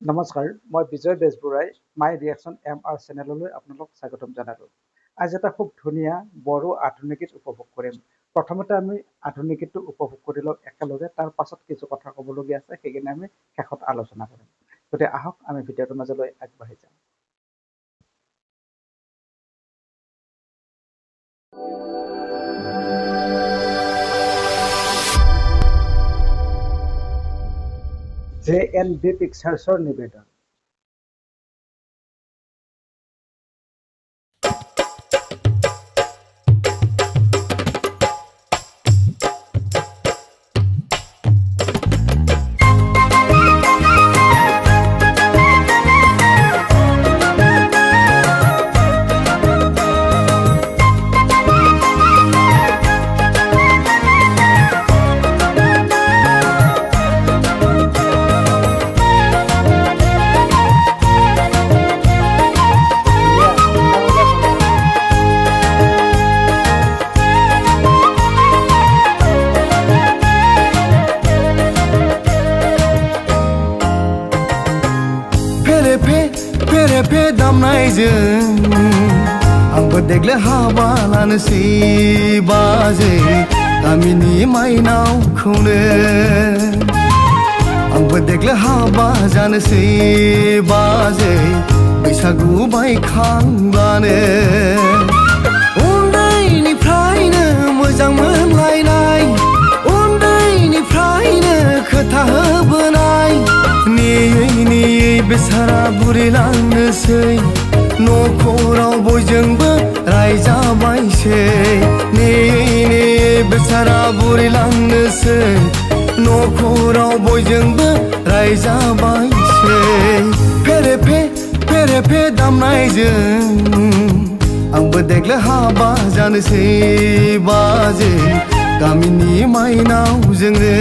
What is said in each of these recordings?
নমস্কাৰ, মই বিজয় বেজবৰুৱাই মাই ৰিয়েকশ্যন MR চেনেললৈ আপোনালোক স্বাগতম জনালোঁ। আজি এটা খুব ধুনীয়া বড়ো আধুনিক গীত উপভোগ কৰিম। প্ৰথমতে আমি আধুনিক গীতটো উপভোগ কৰি লওঁ একেলগে, তাৰ পাছত কিছু কথা ক'বলগীয়া আছে, সেইখিনি আমি শেষত আলোচনা কৰিম। গতিকে আহক আমি ভিডিঅ'টোৰ মাজলৈ আগবাঢ়ি যাওঁ। JNB পিকচাৰ্ছৰ নিবেদন। फेरे दामनायजों आंबो देग्लाय हाबा लानोसै बाजै गामिनि माइनावखौनो आंबो देग्लाय हाबा जानोसै बाजै बैसागु बायखांब्लानो उन्दैनिफ्रायनो मोजां मोनलायनाय उन्दैनिफ्रायनो खोथा होबोनाय नेयै नेयै बेसारा बुरिलांनोसै न'खराव बयजोंबो रायजाबायसै नेयै नेयै बेसारा बुरिलांनोसै न'खराव बयजोंबो रायजाबायसै फेरे फे दामनायजों आंबो देग्लाय हाबा जानोसै बाजै गामिनि माइनावजोंनो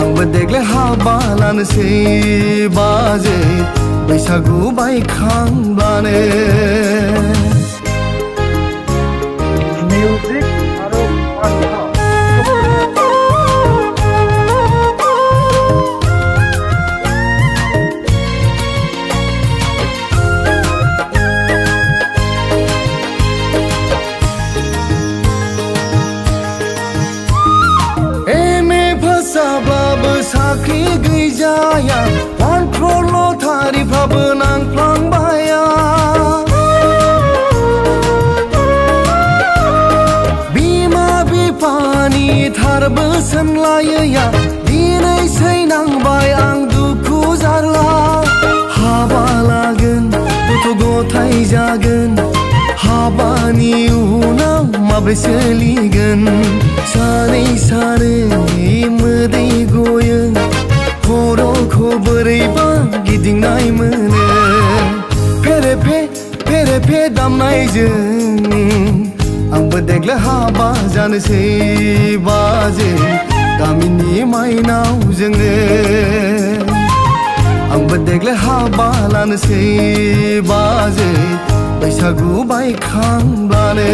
आंबो देग्लाय हाबा लानोसै बाजै बैसागु बायखांब्लानो মিউজিক আৰু কণ্ঠ। साख्रि गैजाया कन्ट्रल लटारिफ्राबो नांफ्लांबाया बिमा बिफानि थार बोसोन लायैया दिनैसै नांबाय आं दुखु जारला हाबा लागोन गथ' गथाय जागोन हाबानि उनाव माब्रै सोलिगोन सानै सानै मोदै गयो खर'खौ बोरैबा गिदिंनाय मोनो फेरे फे दामनायजों आंबो देग्लाय हाबा जानोसै बाजै गामिनि माइनावजोंनो आंबो देग्लाय हाबा लानोसै बाजै बैसागु बायखांब्लानो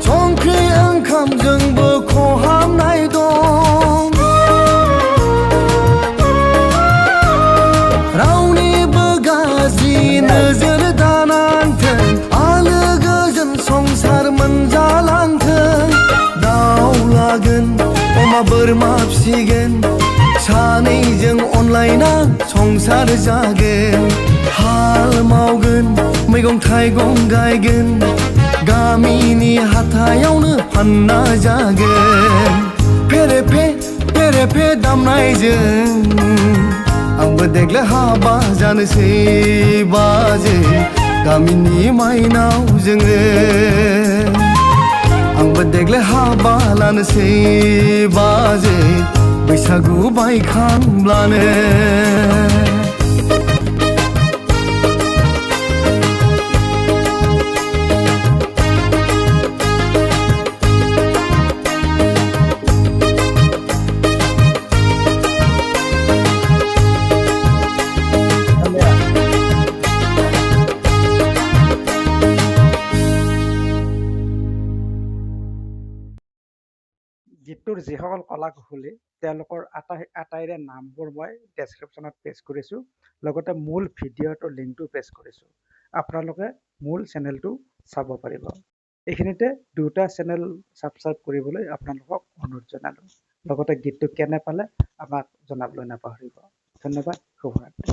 संख्रि ओंखामजोंबो खहाबनाय दं रावनिबो गाज्रि नोजोर दानांथों आलो गोजोन संसार मोनजालांथों दाउ लागोन अमा बोरमा फिसिगोन सानैजों अनलायना संसार जागोन हाल मावगोन मैगं थाइगं गायगोन गामिनि हाथायावनो फानना जागोन फेरे फे दामनायजों आंबो देग्लाय हाबा जानोसै बाजै गामिनि माइनावजोंनो जानोसै बाजै बैसागु बायखांब्लानो গীতটোৰ যিসকল কলা কুশলী তেওঁলোকৰ আটাইৰে নামবোৰ মই ডেছক্ৰিপশ্যনত পেষ্ট কৰিছোঁ, লগতে মূল ভিডিঅ'টোৰ লিংকটো পেষ্ট কৰিছোঁ। আপোনালোকে মূল চেনেলটো চাব পাৰিব। এইখিনিতে দুটা চেনেল ছাবস্ক্ৰাইব কৰিবলৈ আপোনালোকক অনুৰোধ জনালোঁ। লগতে গীতটো কেনে পালে আমাক জনাবলৈ নাপাহৰিব। ধন্যবাদ, শুভৰাত্ৰি।